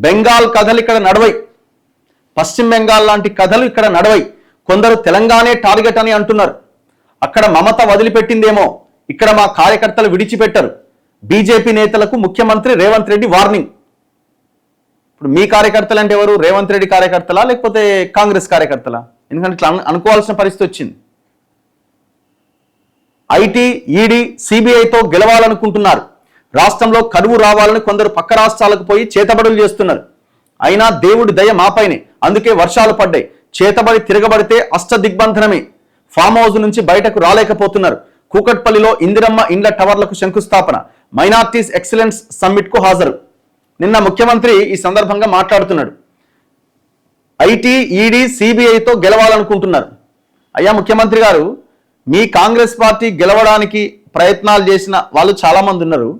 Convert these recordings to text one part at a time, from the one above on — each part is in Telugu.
బెంగాల్ కథలు ఇక్కడ నడవై, పశ్చిమ బెంగాల్ లాంటి కథలు ఇక్కడ నడవై. కొందరు తెలంగాణే టార్గెట్ అని అంటున్నారు. అక్కడ మమత వదిలిపెట్టిందేమో, ఇక్కడ మా కార్యకర్తలు విడిచిపెట్టరు. బీజేపీ నేతలకు ముఖ్యమంత్రి రేవంత్ రెడ్డి వార్నింగ్. ఇప్పుడు మీ కార్యకర్తలు అంటే ఎవరు? రేవంత్ రెడ్డి కార్యకర్తలా లేకపోతే కాంగ్రెస్ కార్యకర్తలా? ఎందుకంటే ఇట్లా అనుకోవాల్సిన పరిస్థితి వచ్చింది. ఐటీ, ఈడీ, సిబిఐతో గెలవాలనుకుంటున్నారు. రాష్ట్రంలో కరువు రావాలని కొందరు పక్క రాష్ట్రాలకు పోయి చేతబడులు చేస్తున్నారు. అయినా దేవుడి దయ మాపైనే, అందుకే వర్షాలు పడ్డాయి. చేతబడి తిరగబడితే అష్టదిగ్బంధనమే. ఫామ్ హౌస్ నుంచి బయటకు రాలేకపోతున్నారు. కూకట్పల్లిలో ఇందిరమ్మ ఇండ్ల టవర్లకు శంకుస్థాపన. మైనార్టీస్ ఎక్సలెన్స్ సమ్మిట్ కు హాజరు. నిన్న ముఖ్యమంత్రి ఈ సందర్భంగా మాట్లాడుతున్నాడు. ఐటీ, ఈడీ, సిబిఐతో గెలవాలనుకుంటున్నారు. అయ్యా ముఖ్యమంత్రి గారు, మీ కాంగ్రెస్ పార్టీ గెలవడానికి ప్రయత్నాలు చేసిన వాళ్ళు చాలా మంది ఉన్నారు.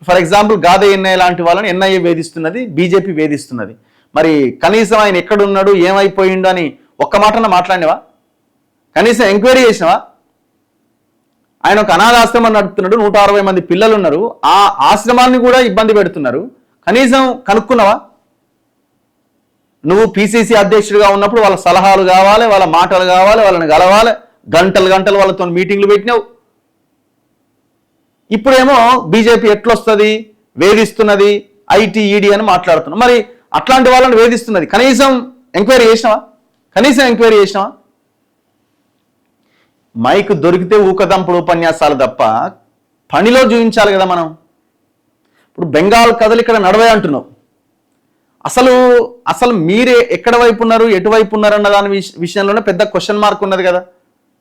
ఫర్ ఎగ్జాంపుల్ గాదే ఎన్ఐ లాంటి వాళ్ళని ఎన్ఐఏ వేధిస్తున్నది, బీజేపీ వేధిస్తున్నది. మరి కనీసం ఆయన ఎక్కడున్నాడు, ఏమైపోయిండు అని ఒక్క మాటన మాట్లాడినవా? కనీసం ఎంక్వైరీ చేసినవా? ఆయన ఒక అనాథాశ్రమం నడుపుతున్నాడు, 160 మంది పిల్లలు ఉన్నారు. ఆ ఆశ్రమాన్ని కూడా ఇబ్బంది పెడుతున్నారు. కనీసం కనుక్కున్నావా? నువ్వు పిసిసి అధ్యక్షుడిగా ఉన్నప్పుడు వాళ్ళ సలహాలు కావాలి, వాళ్ళ మాటలు కావాలి, వాళ్ళని కలవాలి, గంటలు గంటలు వాళ్ళతో మీటింగ్లు పెట్టినావు. ఇప్పుడేమో బీజేపీ ఎట్లొస్తుంది, వేధిస్తున్నది, ఐటీ, ఈడీ అని మాట్లాడుతున్నావు. మరి అట్లాంటి వాళ్ళని వేధిస్తున్నది కనీసం ఎంక్వైరీ చేసినావా? కనీసం ఎంక్వైరీ చేసినావా? మైక్ దొరికితే ఊకదంపుడు ఉపన్యాసాలు తప్ప పనిలో చూపించాలి కదా మనం. ఇప్పుడు బెంగాల్ కథలు ఇక్కడ నడవే అంటున్నావు. అసలు మీరే ఎక్కడ వైపు ఉన్నారు, ఎటువైపు ఉన్నారు అన్న దాని విషయంలోనే పెద్ద క్వశ్చన్ మార్క్ ఉన్నది కదా.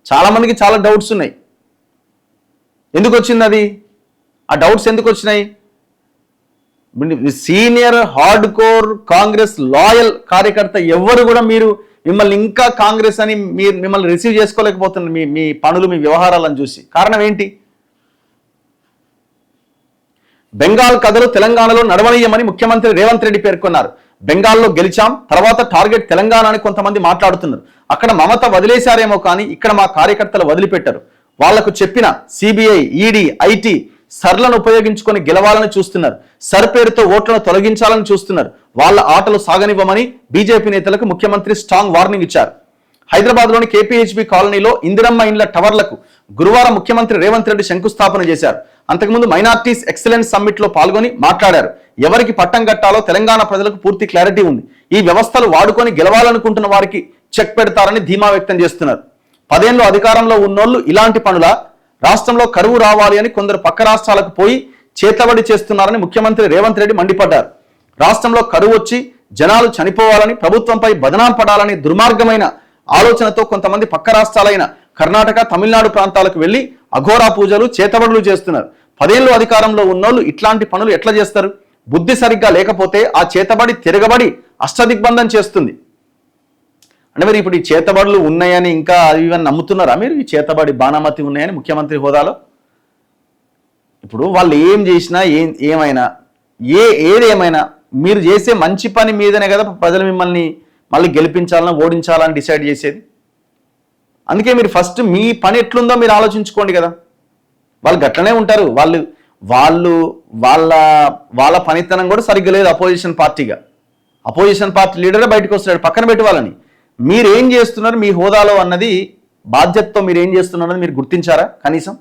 చాలా మందికి చాలా డౌట్స్ ఉన్నాయి. ఎందుకు వచ్చింది అది? ఆ డౌట్స్ ఎందుకు వచ్చినాయి? Senior hard core Congress loyal కార్యకర్త ఎవరు కూడా మిమ్మల్ని ఇంకా కాంగ్రెస్ అని మిమ్మల్ని రిసీవ్ చేసుకోలేకపోతున్నారు మీ పనులు, మీ వ్యవహారాలను చూసి. కారణం ఏంటి? బెంగాల్ కథలు తెలంగాణలో నడవనీయమని ముఖ్యమంత్రి రేవంత్ రెడ్డి పేర్కొన్నారు. బెంగాల్లో గెలిచాం, తర్వాత టార్గెట్ తెలంగాణ అని కొంతమంది మాట్లాడుతున్నారు. అక్కడ మమత వదిలేశారేమో కానీ ఇక్కడ మా కార్యకర్తలు వదిలిపెట్టారు. వాళ్లకు చెప్పిన సిబిఐ, ఈడీ, ఐటీ సర్లను ఉపయోగించుకొని గెలవాలని చూస్తున్నారు. సర్ పేరుతో ఓట్లను తొలగించాలని చూస్తున్నారు. వాళ్ళ ఆటలు సాగనివ్వమని బీజేపీ నేతలకు ముఖ్యమంత్రి స్ట్రాంగ్ వార్నింగ్ ఇచ్చారు. హైదరాబాద్లోని కేపీహెచ్బీ కాలనీలో ఇందిరమ్మ ఇండ్ల టవర్లకు గురువారం ముఖ్యమంత్రి రేవంత్ రెడ్డి శంకుస్థాపన చేశారు. అంతకుముందు మైనార్టీస్ ఎక్సలెన్స్ సమ్మిట్ లో పాల్గొని మాట్లాడారు. ఎవరికి పట్టం కట్టాలో తెలంగాణ ప్రజలకు పూర్తి క్లారిటీ ఉంది. ఈ వ్యవస్థలు వాడుకొని గెలవాలనుకుంటున్న వారికి చెక్ పెడతారని ధీమా వ్యక్తం చేస్తున్నారు. 10 ఏళ్లు అధికారంలో ఉన్నోళ్లు ఇలాంటి పనుల? రాష్ట్రంలో కరువు రావాలి అని కొందరు పక్క రాష్ట్రాలకు పోయి చేతబడి చేస్తున్నారని ముఖ్యమంత్రి రేవంత్ రెడ్డి మండిపడ్డారు. రాష్ట్రంలో కరువు వచ్చి జనాలు చనిపోవాలని, ప్రభుత్వంపై బదనాం పడాలని దుర్మార్గమైన ఆలోచనతో కొంతమంది పక్క రాష్ట్రాలైన కర్ణాటక, తమిళనాడు ప్రాంతాలకు వెళ్లి అఘోరా పూజలు, చేతబడులు చేస్తున్నారు. 10 ఏళ్లు అధికారంలో ఉన్నోళ్ళు ఇట్లాంటి పనులు ఎట్లా చేస్తారు? బుద్ధి సరిగ్గా లేకపోతే ఆ చేతబడి తిరగబడి అష్టదిగ్బంధం చేస్తుంది. అంటే మరి ఇప్పుడు ఈ చేతబడులు ఉన్నాయని ఇంకా ఇవన్నీ నమ్ముతున్నారా మీరు? ఈ చేతబడి బాణామతి ఉన్నాయని ముఖ్యమంత్రి హోదాలో? ఇప్పుడు వాళ్ళు ఏం చేసినా ఏమైనా ఏదేమైనా మీరు చేసే మంచి పని మీదనే కదా ప్రజలు మిమ్మల్ని మళ్ళీ గెలిపించాలని, ఓడించాలని డిసైడ్ చేసేది. అందుకే మీరు ఫస్ట్ మీ పని ఎట్లుందో మీరు ఆలోచించుకోండి కదా. వాళ్ళు గట్లనే ఉంటారు. వాళ్ళ పనితనం కూడా సరిగ్గా లేదు. అపోజిషన్ పార్టీ లీడరే బయటకు వస్తున్నాడు, పక్కన పెట్టి వాళ్ళని. మీరేం చేస్తున్నారు మీ హోదాలో అన్నది, బాధ్యతతో మీరు ఏం చేస్తున్నారు అన్నది మీరు గుర్తించారా కనీసం?